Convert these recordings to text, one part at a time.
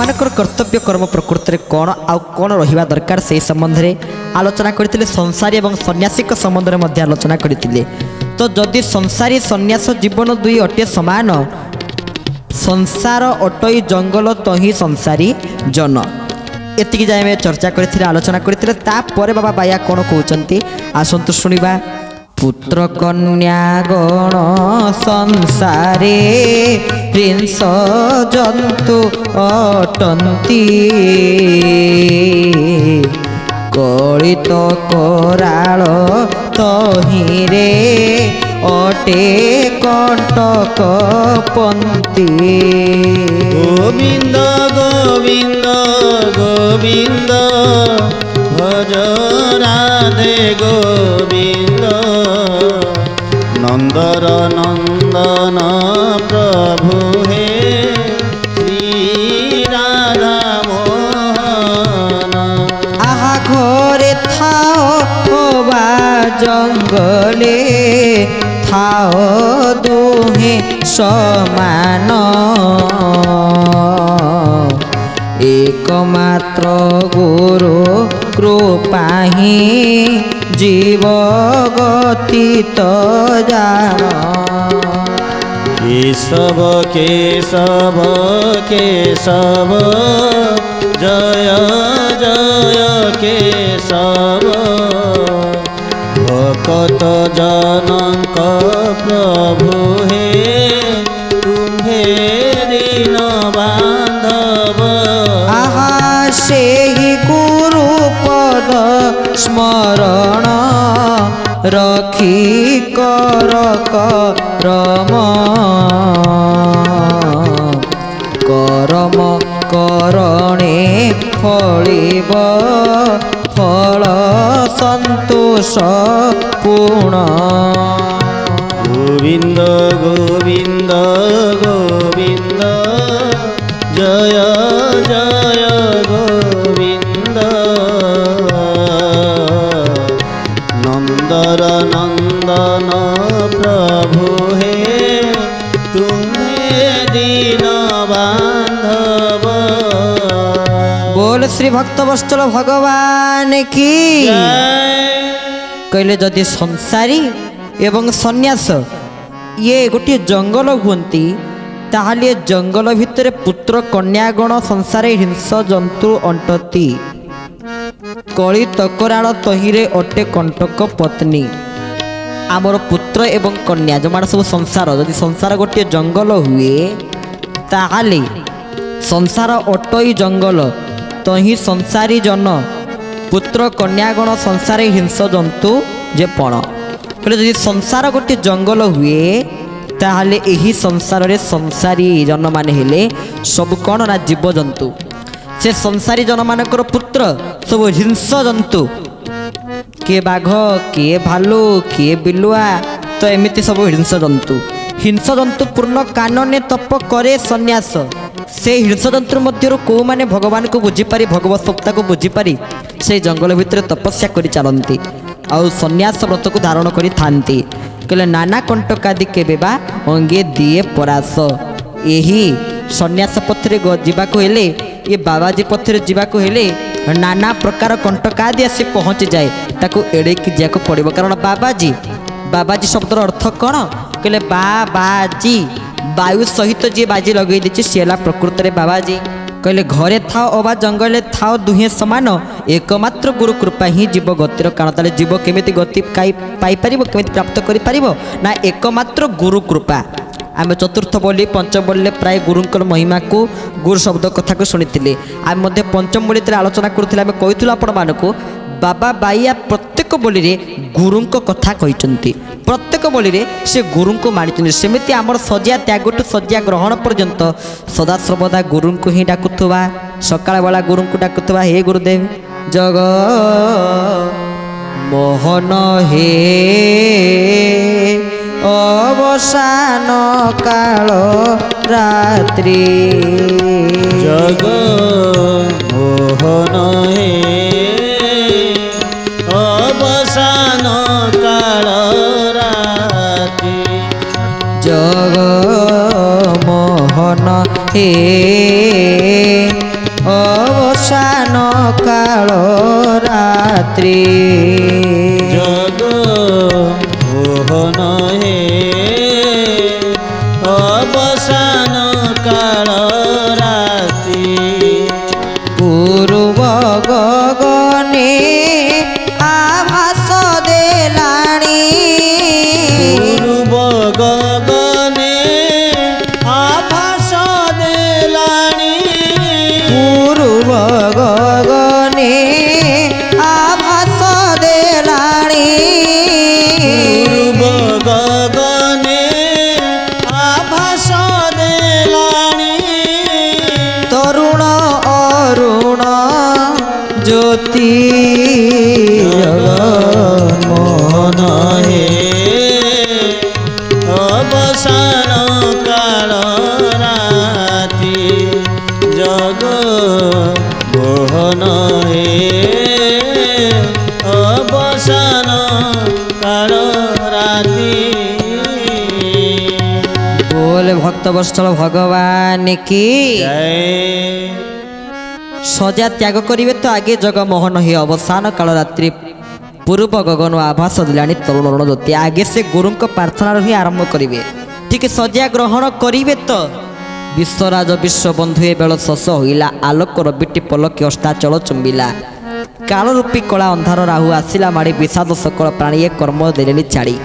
आमମାନଙ୍କର कर्तव्य कर्म प्रकृति कौन आउ कौन रहिबा दरकार से संबंध में आलोचना करथिले। संसारी एवं सन्यासी संबंध में मध्य आलोचना करथिले। तो जदि संसारी सन्यास जीवन दुई अटे समान, संसार अटई जंगल तो ही संसारी जन, एतिकी जाए में चर्चा करथिले, आलोचना करथिले। तापर बाबा बाया कौन कहउचंती आसंतु सुनिबा। पुत्र कन्या गण संसारे हिंस जंतु अटंती, कलित कराल तहिरे अटे कंटक पंती। गोविंद गोविंद गोविंद भज राधे गोविंद, नंदर नंदन प्रभु हे श्री राधा मोहन। आहा घरे थाओ बा जंगले थाओ दुहे समान, एकमात्र गुरु कृपा ही जीव गति तो जान। केशव केशव केशव जय जय केशव, भक्त जनक प्रभु हे तुम्हे दीन बांधव। आहा से ही गुरु पद स्मरण रखी कर करम, करम करणे फलिब फल संतोष पूर्ण। गोविंद गोविंद गोविंद जय जय गोविंद, नंदर नंदन प्रभु हे तुम्हें दीन बांधव। बोल श्री भक्त वत्सल भगवान की। कहले जदि संसारी एवं सन्यास ये गोटे जंगल हुंती, ताहाले जंगल भितर पुत्र कन्यागण संसार हिंस जंतु अंटती, कली तकराल तहिरे अटे कंटक पत्नी। आमर पुत्र एवं कन्या जो मान सब संसार, जदि संसार गोटे जंगल हुए ताहाले संसार अटई जंगल तो ही संसारी जन, पुत्र कन्यागण संसार हिंस जंतु जे पण। कहले जदि संसार गोटे जंगल हुए ताहाले एही संसार रे संसारी जन माने हेले सब कौन ना जीव जंतु। से संसारी जन मानकर पुत्र सब हिंस जंतु, किए बाघ किए भालू किए बिलुआ, तो एमिति सब हिंस जंतु। हिंस जंतु पूर्ण कानने तप करे सन्यास, से हिंस जंतु मध्य कौ माने भगवान को बुझीपारी भगवत सत्ता को बुझीपारी से जंगल भितर तपस्या कर चलती आउ सन्यास व्रत को धारण करी थांती। कहले नाना कंटकादि केबे बा अंगे दिए परास। यही सन्यास पथरे जीवाको हेले, ये बाबाजी पथरे जीवाको हेले नाना प्रकार कंटकादि आसी पहुँची जाए, ताको एड़ेकी जाको पड़िबो। कारण बाबाजी, बाबाजी शब्दर अर्थ कौन? कहले बाबाजी वायु सहित जी बाजी लगे दी सी प्रकृत में बाबाजी। कहले घरे थाओ अबा जंगल थाओ दुहे समान, एकमात्र गुरु कृपा ही जीव गतिर कारण। ताले जीव केमिति गति पाई परिबो, केमिति प्राप्त करि परिबो ना एकमात्र गुरु कृपा। आम चतुर्थ बोली पंचम बोली प्राय गुरुंकर महिमा को गुरु शब्द कथा को शुणी आम पंचम बोली आलोचना करूँ। आम कही आपण मानक बाबा बाइया प्रत्येक बोली रे गुरु कथा कहते, प्रत्येक बोली रे से गुरु को मानी। सेमती आमर सज्जा त्याग टू सज्जा ग्रहण पर्यंत सदा सर्वदा गुरु को ही डाकुवा, सकाळ बेला गुरु को डाकुवा, हे गुरुदेव जग मोहन हे अवसान काल रात्रि, जग मोहन हे अवसान काल रात्रि, जग मोहन हे ରାତ୍ରି ଜଗ ମୋହନ ହେ ଅବସାନ କାଳ ରାତି ପୂର୍ବ ଗଗନେ ଆଭାସ ଦେଲାଣି ପୂର୍ବ ଗଗନେ ଆଭାସ ଦେଲାଣି ପୂର୍ବ ଗଗନେ ଆଭାସ ଦେଲାଣି ପୂର୍ବ ଗଗନେ ଆଭାସ ଦେଲାଣି ତରୁଣ ଅରୁଣ ଜ୍ୟୋତି ମୋହନ ହେ ଅବସାନ କାଳ ରାତି ଜଗ ମୋହନ ହେ ଅବସାନ କାଳ ରାତି बोले भक्त बत्सल भगवान की ଜୟ सजा त्याग करिवे तो आगे जगमोहन हे अवसान काल रात्रि पूर्व गगन आभास दिलानी तरुण अरुण ज्योति आगे से गुरु प्रार्थना ही आरंभ करिवे ठीक सजा ग्रहण करिवे तो विश्वराज विश्व बंधु ए बेल शस होइला आलोक रबिटी पलक अस्ताचल चुंबिला काल रूपी कला अंधार राहु आसिला माड़ी विषाद सकल प्राणी ए कर्म देलेनी छाड़ी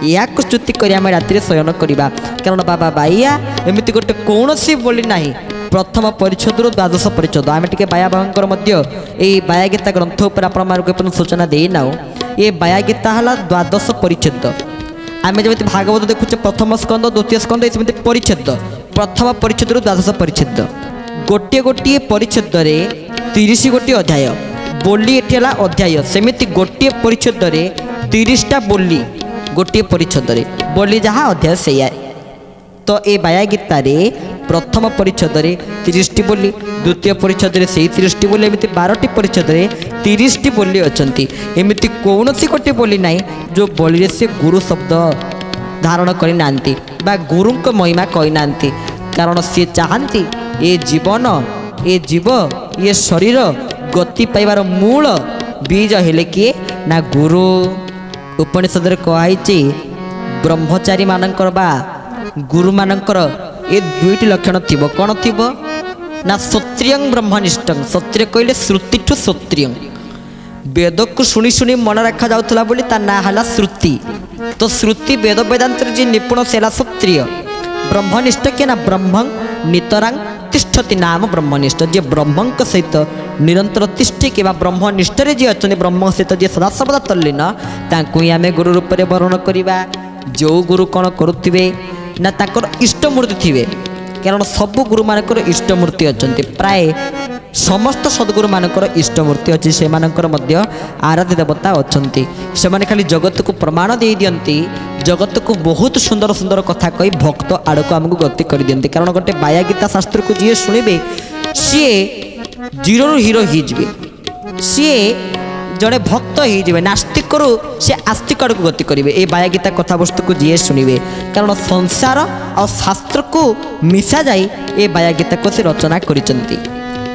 या स्तुति करी आम राति शयन करवा कारण बाबा बाइया एमती गोटे कौन बोली ना प्रथम परिच्छद द्वादश परिच्छद आम टे बाया बाबांकर बाया गीता ग्रंथ उपर आप सूचना देना ये बाया गीता है द्वादश परिच्छद आम जमी भागवत देखुचे प्रथम स्कंद द्वितीय स्कंद ये परिच्छद प्रथम परिच्छद द्वादश परिच्छद गोटे गोटे परिच्छद 30 गोटी अध्याय बोली ये अध्याय सेमती गोटे परिच्छद 30टा बोली गोटे परिच्छद बोली जहाँ अध्याय से तो ये बाया गीतार प्रथम परिच्छद 30टी बोली द्वितीय परिच्छद से 30टी बोली एमती 12टी परिच्छद 30टी बोली अच्छा एमती कौन गोटे बोली ना जो बोली से गुरु शब्द धारण करना गुरु महिमा कहना कारण सी चाहती ये जीवन ये जीव ये शरीर गति पाइबार मूल बीज हेले किए ना गुरु उपनिषद कहुई ब्रह्मचारी मानकर बा गुरु मानकर ये दुईटी लक्षण थिबो कौन थिबो ना श्रोत्रियं ब्रह्मनिष्ठ श्रोत्रिय कहले श्रुतिठु श्रोत्रियं वेद को शुणी शुणी मन रखा जाउथला बोली ता ना हला श्रुति तो श्रुति वेद वेदांत जी निपुण सेला श्रोत्रिय ब्रह्मनिष्ठ के ना ब्रह्मं नितरां तिष्ठति नाम ब्रह्मनिष्ठ जे ब्रह्मं सहित निरंतर तिष्ठे कि ब्रह्मनिष्ठ जी अच्छा ब्रह्म सहित जी सदा सर्वदा तल्लीन तांकु ही आम गुरु रूप में वर्ण करवा जो गुरु कौन करुवे ना ताकर इष्टमूर्ति थे कारण सबु गुरु मानकर इष्टमूर्ति अच्छा प्राय समस्त सद्गुरु मानकर इष्टमूर्ति अच्छी से आराध्य देवता अच्छा से खाली जगत को प्रमाण दे दियंती जगत को बहुत सुंदर सुंदर कथा कही भक्त आड़ को आमको गति कर दियंती कारण गोटे बाया गीता शास्त्र को जी शुणे सी जीरो हिरो ही सी जड़े भक्त हो नास्तिक से आस्तिक आड़ को गति करेंगे ये बाया गीता कथा वस्तु को जी शुणे कारण संसार और शास्त्र को मिशा जाए ये बाया गीता को से रचना करिसेंती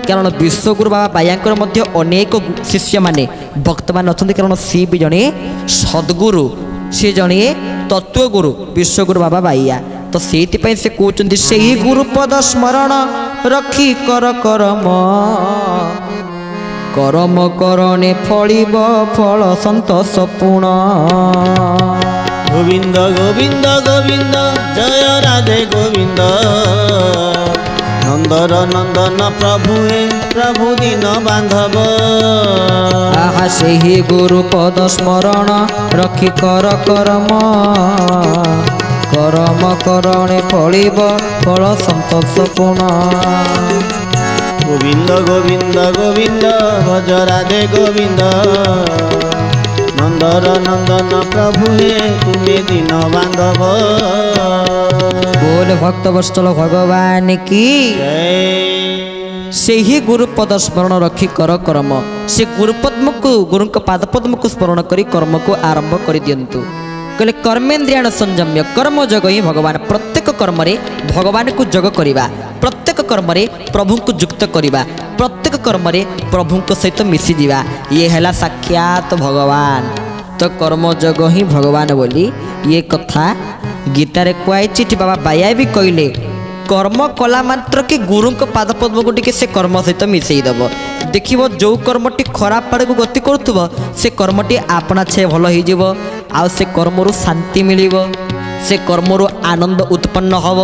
कारण विश्वगुरु बाबा बायांकर मध्य अनेक शिष्य माने भक्त मान अच्छा कारण सी भी जड़े सद्गुरु सी जड़े तत्वगुरु विश्वगुरु बाबा बाइया तो से कहते से ही गुरुपद स्मरण रखी कर करम करम करणे फलिब फल संतोष पूर्ण गोविंद गोविंद गोविंद जय राधे गोविंद नंदर नंदन प्रभु हे प्रभु दीन बांधव आहा से ही गुरुपद स्मरण रखी कर करम करम करणे फलिब फल संतोष पूर्ण गोविंद गोविंद गोविंद भज राधे गोविंद नंदर नंदन प्रभु हे तुम्हें दीन बांधव बोल भक्त वत्सल भगवान की से ही गुरुपद स्मरण रखी कर कर्म से गुरुपद्म को गुरु पादपद्म को स्मरण करी कर्म को आरंभ कर दियंतु कहले कर्मेन्द्रियाण संयम्य कर्म जग ही भगवान प्रत्येक कर्म रे भगवान को जग करिबा प्रत्येक कर्म रे प्रभु को युक्त करिबा प्रत्येक कर्म प्रभु सहित मिसीजा ये है साक्षात भगवान। तो कर्मयोग ही भगवान बोली ये कथा गीतार कहुई। बाबा बाया भी कहले कर्म कला मात्र कि गुरु पाद पद्म को टिके से कर्म सहित मिसेईदेव। देखिए जो कर्मटी खराब आड़ को गति करुव से कर्मटी आपना छे भल हो से कर्मरु शांति मिल से कर्मरु आनंद उत्पन्न हम।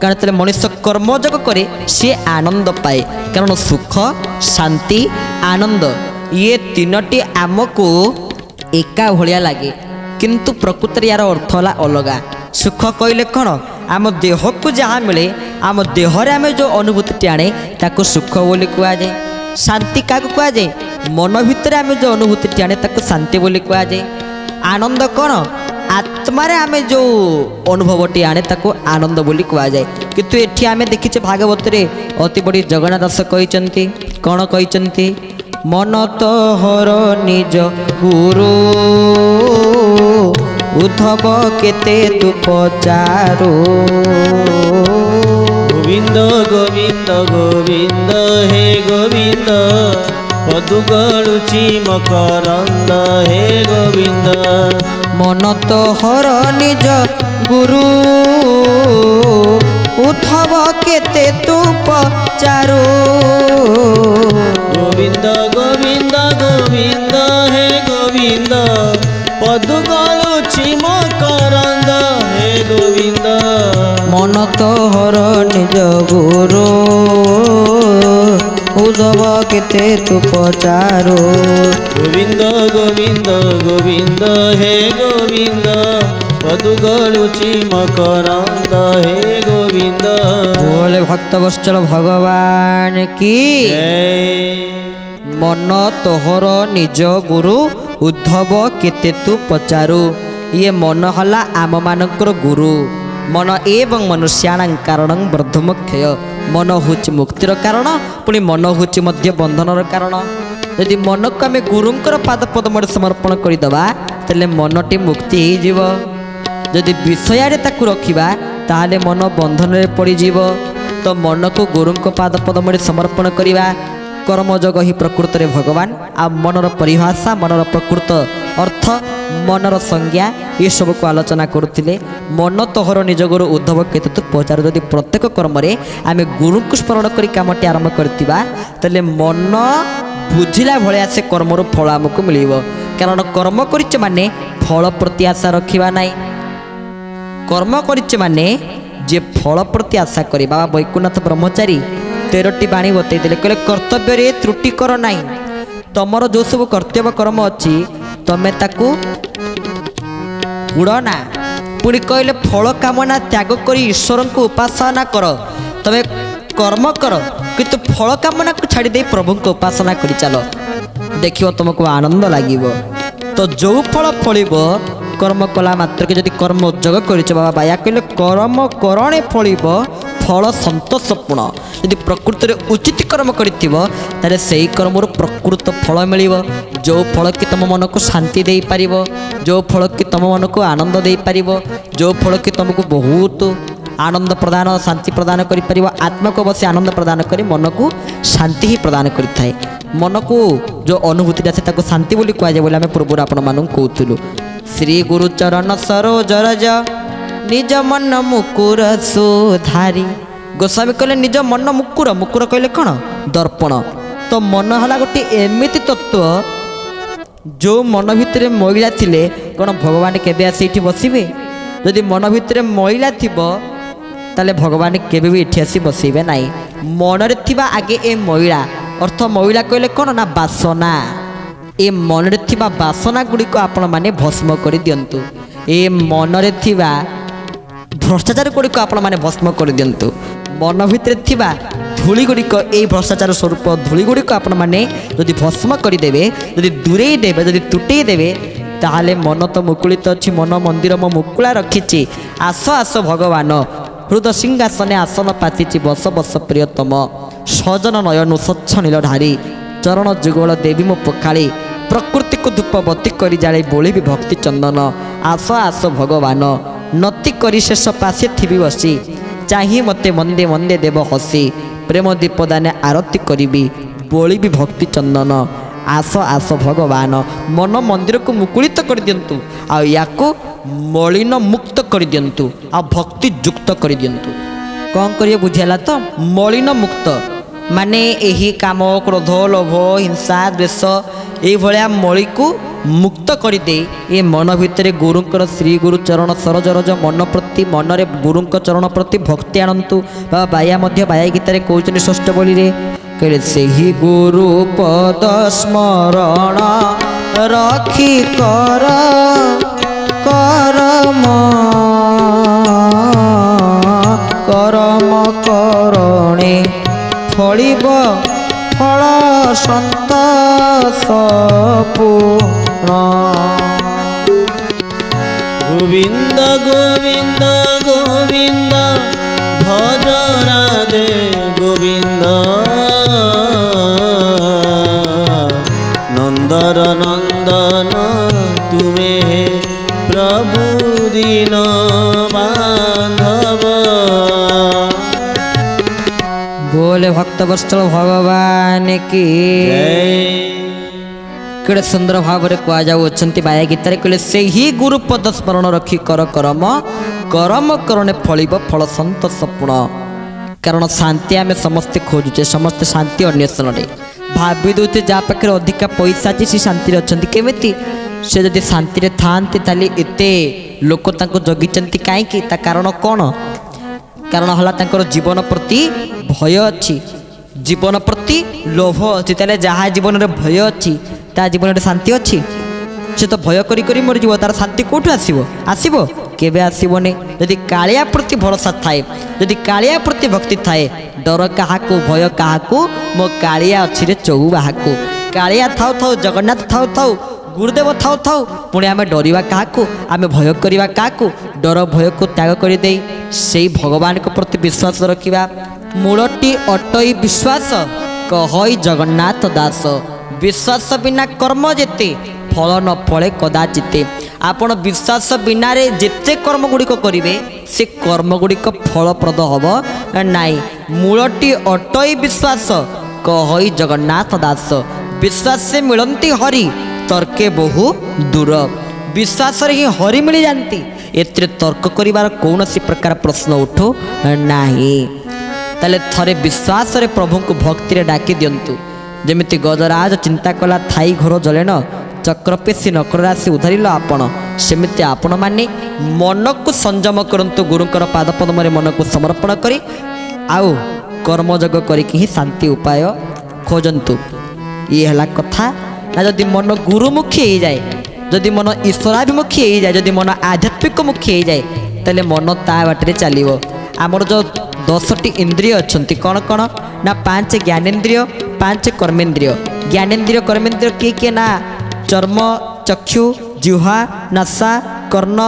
कारण तेरे मनुष्य कर्मयोग करे सी आनंद पाए। कारण सुख शांति आनंद ये तीनोटी आमको एका भलिया लगे किंतु प्रकृति यार अर्थ है अलगा। सुख कहले कौन आम देह को जहाँ मिले आम देहरे आम जो अनुभूति आने ताको सुख बोली कहुए। शांति क्या कहुए मन भितर आम जो अनुभूति आने ताको शांति बोली कहुए। आनंद कौन आत्मारे आम जो अनुभवटी आने ताको आनंद बोली कहुए। किंतु एठी आम देखीचे भागवत रे अति बड़ी जगन्नाथ दास कहते कौन कहते मन तो हर निज गुरु उद्धव केते तू पचारो। गोविंद गोविंद गोविंद हे गोविंद पदुगलुची मकरंद हे गोविंद। मन तो हर निज गुरु उद्धव केते तू पचारो। गोविंद गोविंद गोविंद हे गोविंद पदुगलुची मकरंद हे गोविंद। मन तो हर निज गुरु उद्धव केते तू पचारो। गोविंद गोविंद गोविंद हे गोविंद पदुगलुची मकरंद हे गोविंद। बोले भक्त वत्सल भगवान की मन तोहर निज गुरु उद्धव केते तू पचारू। ये मन हला आम मानकर गुरु। मन एवं मनुष्याणां कारणं वर्धमक्षय। मन होची मुक्तिर कारण पुणी मन होची मध्य बंधनर कारण। यदि मन को आम गुरुंकर पाद पद्म समर्पण करदे तेले मनटी मुक्ति हो। जदि विषय ताकू रखिबा ताहले मन बंधन रे पड़ीजीव। तो मन को गुरु पाद पद्म समर्पण करवा कर्मयोग ही प्रकृत रे भगवान। आ मनर परिभाषा मनर प्रकृत अर्थ मनर संज्ञा ये सब को आलोचना करुले। मन तोहर निज गुरु उद्धव केते तू पचार। जदि प्रत्येक कर्म आम गुरु को स्मरण कर कामटी आरंभ करथिबा तले मन बुझिला भलिया से कर्मर फल आमको मिलिबो। कारण कर्म करिचे माने फल प्रति आशा रखिबा नाही। कर्म करिचे माने जे फल प्रति आशा करे। बाबा वैकुंठ ब्रह्मचारी 13टी बाणी बतई देले कहले कर्तव्य रे त्रुटि कर नाही। तमर जो सब कर्तव्य कर्म अच्छी तमे ताकू उड़ना। पुणी कहले फल कामना त्याग कर ईश्वर को उपासना कर। तमे कर्म कर किंतु फल कामना को छाड़ी दे प्रभु को उपासना कर चल देखियो तुमको आनंद लागिबो। तो जो फल फलिबो कर्म कला मात्र के जदि कर्म उद्योग कर बाबा बाया कहले कर्म करणे फलिबो फल संतोषपूर्ण। यदि प्रकृति उचित कर्म करे से कर्मर प्रकृत फल मिल। जो फल कि तुम मन को शांति दे पार जो फल कि तुम मन को आनंद दे पार जो फल कि तुमको बहुत आनंद प्रदान शांति प्रदान कर आत्मा को बस आनंद प्रदान कर मन को शांति ही प्रदान करें। मन को जो अनुभूति से शांति बोली कहुए बोली आम पूर्व आपण मानू कहूलु। श्री गुरु चरण सरोज रज निज मन मुकुर सुधारी। गोस्वामी कहले निज मन मुकुर मुकुर कहले कौन दर्पण। तो मन है गोटे एमती तत्व जो मन भितर महिला थिले कौन भगवान केबे आसी इठी बसिबे। यदि मन भितर महिला थिबो ताले भगवान केबे भी इठी आसी बसिबे नाही। मनरे थिबा आगे ए महिला अर्थ महिला कहले कौन ना बासना। ए मनरे थिबा बासना गुड़ी को आपण माने भस्म कर दियंतु। ए मनरे थिबा भ्रष्टाचार गुड़ी को आपण माने भस्म कर दियंतु। मन भितर थिबा धूली गुड़िक ये भ्रष्टाचार स्वरूप धूली गुड़िक आपण मैंने जदि भस्म करदे जदि दूरे देवे जदि तुटे देवे ताहले मन तो मुकुलित अच्छी मन मंदिर मो मुकुला रखी। आस आस भगवान हृदय सिंहासने आसन पाति बस बस प्रियतम सजन नयन स्वच्छ नील ढारी चरण जुगल देवी मो पखाड़ी प्रकृति को धूप बत्ती करी जाले बोली भी भक्ति चंदन। आस आस भगवान नति करी शेष पासे थी बसी चाही मते मंदे मंदे देव हसी ପ୍ରେମ ଦୀପଦାନେ ଆରତି କରିବି ବୋଳିବି ଭକ୍ତି ଚନ୍ଦନ ଆସ ଆସ ଭଗବାନ ମନ ମନ୍ଦିରକୁ ମୁକୁଳିତ କରିଦିଅନ୍ତୁ ଆଉ ୟାକୁ ମଳିନ ମୁକ୍ତ କରିଦିଅନ୍ତୁ ଆଉ ଭକ୍ତି ଯୁକ୍ତ କରିଦିଅନ୍ତୁ। କ'ଣ କରିବେ ବୁଝିହେଲା ତ? ମଳିନ ମୁକ୍ତ ମାନେ ଏହି କାମ କ୍ରୋଧ ଲୋଭ ହିଂସା ଦ୍ୱେଷ ଏଇଭଳିଆ ମଳିକୁ ମୁକ୍ତ କରିଦେଇ ଏ ମନ ଭିତରେ ଗୁରୁଙ୍କର ଶ୍ରୀ ଗୁରୁ ଚରଣ ସରୋଜ ମନ ପ୍ରତି ମନରେ ଗୁରୁଙ୍କ ଚରଣ ପ୍ରତି ଭକ୍ତି ଆଣନ୍ତୁ। ବାବା ବାୟା ମଧ୍ୟ ବାୟା ଗୀତାରେ କହୁଛନ୍ତି ଷଷ୍ଠ ବଳିରେ କହିଲେ ସେହି ଗୁରୁ ପଦ ସ୍ମରଣ ରଖି କର କରମ କରମ କରଣେ ଫଳିବ ଫଳ ସନ୍ତୋଷ ପୂର୍ଣ୍ଣ। গোবিন্দ গোবিন্দ গোবিন্দ ভজ রাধে গোবিন্দ নন্দর নন্দন তুমি হে প্রভু দীন বান্ধব। बोले भक्त वत्सल भगवान की केड़े सुंदर भाव में कहुँच बाया गीतार कहले से ही गुरु पद स्मरण रखी कर करम करम करणे फलिब फल संतोष पूर्ण। कारण शांति आम समस्ते खोजुचे समस्ते शांति अन्वेषण भावी दौचे जहाँ पाखे अधिका पैसा अच्छी सी शांति अच्छा केमी से जदि शांति था एत लोक जगिंट कहीं कारण कौन? कारण है जीवन प्रति भय अच्छी जीवन प्रति लोभ अच्छी ताले जहाँ जीवन में भय अच्छी ता जीवन में शांति अच्छी से तो भय करी मरीज तार शांति कौटू आसब केबे आसबनी। यदि कालिया प्रति भरोसा थाए यदि कालिया प्रति भक्ति थाए डर क्या भय क्या मो कालिया अच्छी रे चौ बाहाकू कालिया थाउ थाउ जगन्नाथ थाउ थाउ गुरुदेव थाउ थाउ पुणी आम डरवा क्या आम भय करवा क्या डर भय को त्याग करदे से भगवान के प्रति विश्वास रखा। मूलटी अटई विश्वास कहई जगन्नाथ दास विश्वास बिना कर्म जेते फल न फले कदाचिते। आपण विश्वास बिना रे जेते कर्म गुड़िक करेंगे से कर्म गुड़िक फलप्रद हम नाई। मूलटी अटई विश्वास कहई जगन्नाथ दास विश्वास से मिलती हरि तर्के बहु दूर विश्वास ही हरि मिल जाती एते तर्क करिवार कौन सी प्रकार प्रश्न उठो नहीं। ताले थरे विश्वास रे प्रभु को भक्ति रे डाकी दियंतु जेमिति गजराज चिंता कला थाई घर जले न चक्रपेशी नकर राशि उधारिल आपण सेमिति आपण माने मन को संयम करंतु गुरुंकर पादपद्म रे मन को समर्पण करी आउ कर्मजग करिकि ही शांति उपाय खोजंतु। ये हला कथा ना जदि मन गुरुमुखी हो जाए जदि मन ईश्वराभिमुखी हो जाए जदि मन आध्यात्मिक मुखी हो जाए ताले मन ता बाटे चलो। आमर जो 10टी इंद्रिय अच्छा कौन कौन ना 5 ज्ञानेन्द्रिय 5 कर्मेन्द्रिय। ज्ञानेन्द्रिय कर्मेन्द्रिय किए किए ना चर्म चक्षु जिह्वा नासा कर्ण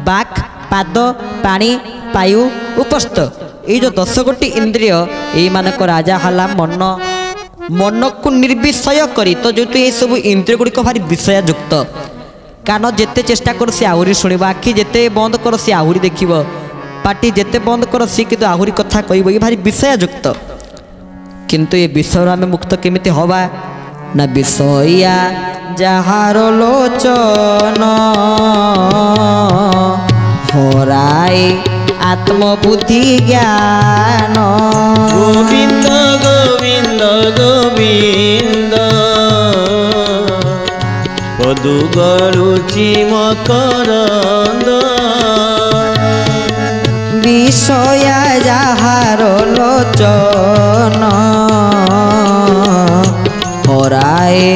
बाक पाद पानी पायु उपस्थ ये जो 10 गोटी इंद्रिय ये मानक राजा हला मन मन को निर्विषय करी तो जो ये सब इंद्रिय गुड़िक भारी विषय युक्त कान जेते चेष्टा कर सी आहरी शुणव आखि जेते बंद कर सी आहरी देख पाटी जेते बंद कर सी कि आहरी कथा कह ये भारी विषय युक्त किंतु ये विषय आम मुक्त केमिति हवा ना विषया जहार लोचन हराए आत्मबुद्धि ज्ञान। गोविंद गोविंद गोविंद पदुगरुचि मकरंद विषया जहार लोचन हराए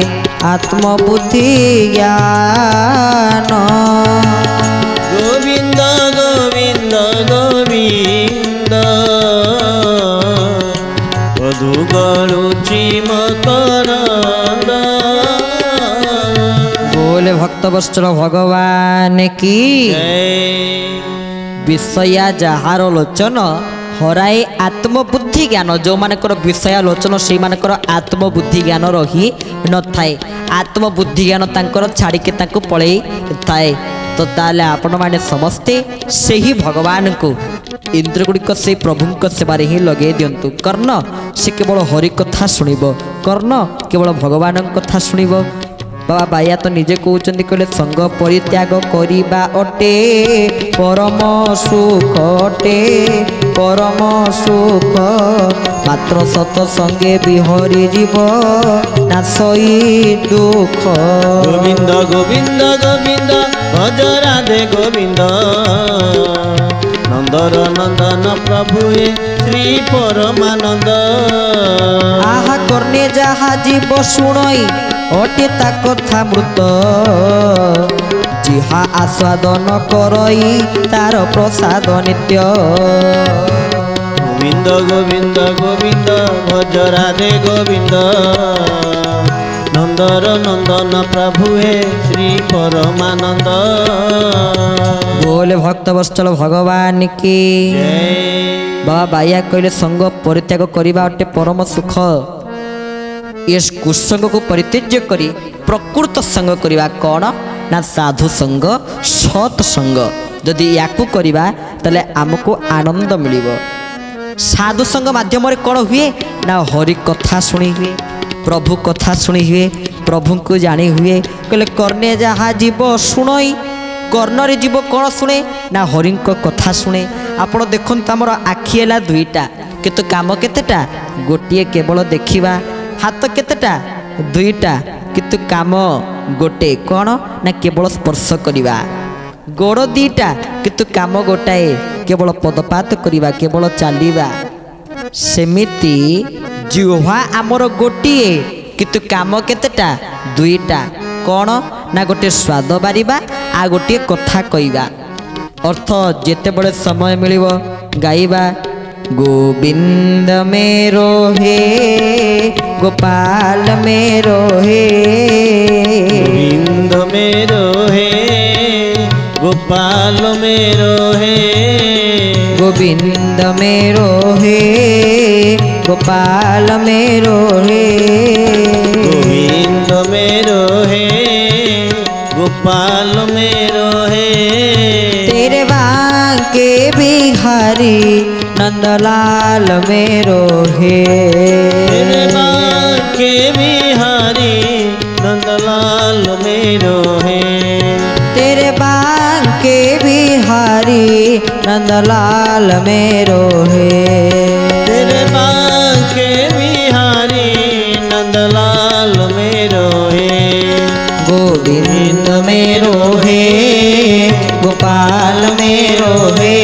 आत्मबुद्धि ज्ञान। गोविंद गोविंद गोविंद पदुगरुचि मकरंद। बोले भक्तवत्सल भगवान की विषया जहार लोचन हराए आत्मबुद्धि ज्ञान। जो मानकर विषय लोचन से मानकर आत्मबुद्धि ज्ञान रही न थाए आत्मबुद्धि ज्ञान तांकर छाड़ी के तांको पळेई थाए। तो तो ताले आपण माने समस्ते से ही भगवान को इंद्रगुड़िक से प्रभु सेवारे ही लगे दिंतु। कर्ण से केवल हरि कथा शुणव, कर्ण केवल भगवान कथा शुणव। बाबा बाया तो निजे कहते कहले संग परित्याग करिबा अटे परम सुख अटे परम सुख मात्र सत संगे बिहरी जीव नासई दुख। गोविंद गोविंद गोविंद भज राधे गोविंद नंदर नंदन प्रभु श्री परमानंद। आहा करने जहा जीव शुणई अटे ता कथा मृत जिहा आस्वादन करई तार प्रसाद नित्य। गोविंद गोविंद गोविंद भज राधे गोविंद नंदर नंदन प्रभु श्री परमानंद। बोले भक्त वत्सल भगवान की बाबा बाया कहले संग परित्याग करिबा अटे परम सुख। ये कुसंग को परित्यज्य करी प्रकृत संग करिबा कौन ना साधु संग सत संग। जदि याकू करिबा तले आमको आनंद मिलिबो। साधु संग माध्यम रे कौन हुए ना हरि कथा शुणी हुए, प्रभु कथा शुणी हुए, प्रभु को जानी हुए। कहले कर्णे जहा जीव शुणई कर्ण रे जीव कौन शुणे ना हरि कथा शुणे। आपण देखुन तमर आखि है दुईटा किंतु काम केतेटा गोटे केवल देखिबा, हाथ केतेटा दुईटा किंतु काम गोटे कौन ना केवल स्पर्श करिबा, गोड़ दीटा किंतु काम गोटाए केवल पदपात करिबा केवल चालिबा। सेमिति जिह्वा आमर गोटिए किंतु काम केतेटा दुईटा कौन ना गोटे स्वाद बारिबा आ गोटे कथा कइबा। अर्थ जेते बड़े समय मिलिबो गाइबा गोविंद मेरो हे गोपाल मेरो हे गोविंद मेरो हे गोपाल मेरो हे गोविंद मेरो हे गोपाल मेरो हे गोविंद मेरो हे गोपाल मेरो हे तेरे बांके बिहारी नंदलाल मेरो हे तेरे बांके बिहारी नंदलाल मेरो हे तेरे बांके बिहारी नंदलाल मेरो हे तेरे बांके बिहारी नंदलाल मेरो हे गोविंद मेरो हे गोपाल मेरो हे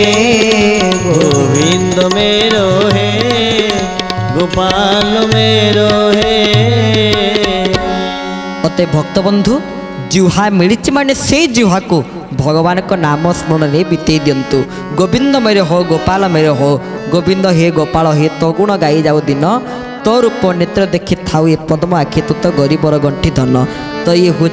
गोविंद मेरो हे गोपाल मेरो हे। अते भक्त बंधु जिह्वा मिली माने से जिह्वा को भगवान का नाम स्मरण में बीते दिंतु। गोविंद मेरे हो गोपाल मेरे हो गोविंद हे गोपाल हे तो गुण गाई जाऊ दिन तो रूप नेत्र देखी थाऊ ये पद्म आखि तू तो गरीबर गंठी धन। तो ये हूँ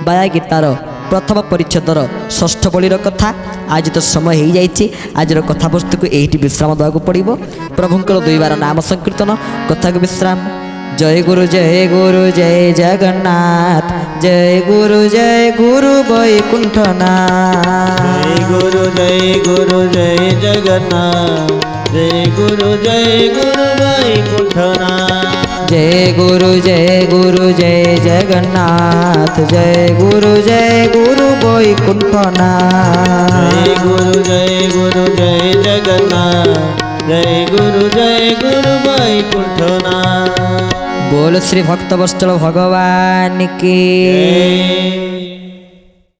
बाया गीतार प्रथम परिच्छेदर षष्ठ बलिर कथा। आज तो समय हो जाइए आज कथा वस्तु को यही विश्राम देवाक पड़ो। प्रभुंकर दुईबार नाम संकीर्तन कथा को विश्राम। जय गुरु जय जगन्नाथ जय गुरु वैकुंठनाथ जय गुरु जय जगन्नाथ जय गुरु वैकुंठनाथ जय गुरु जय जगन्नाथ जय गुरु वैकुंठनाथ जय गुरु जय जगन्नाथ जय गुरु वैकुंठनाथ। बोल श्री भक्त वत्सल भगवान की।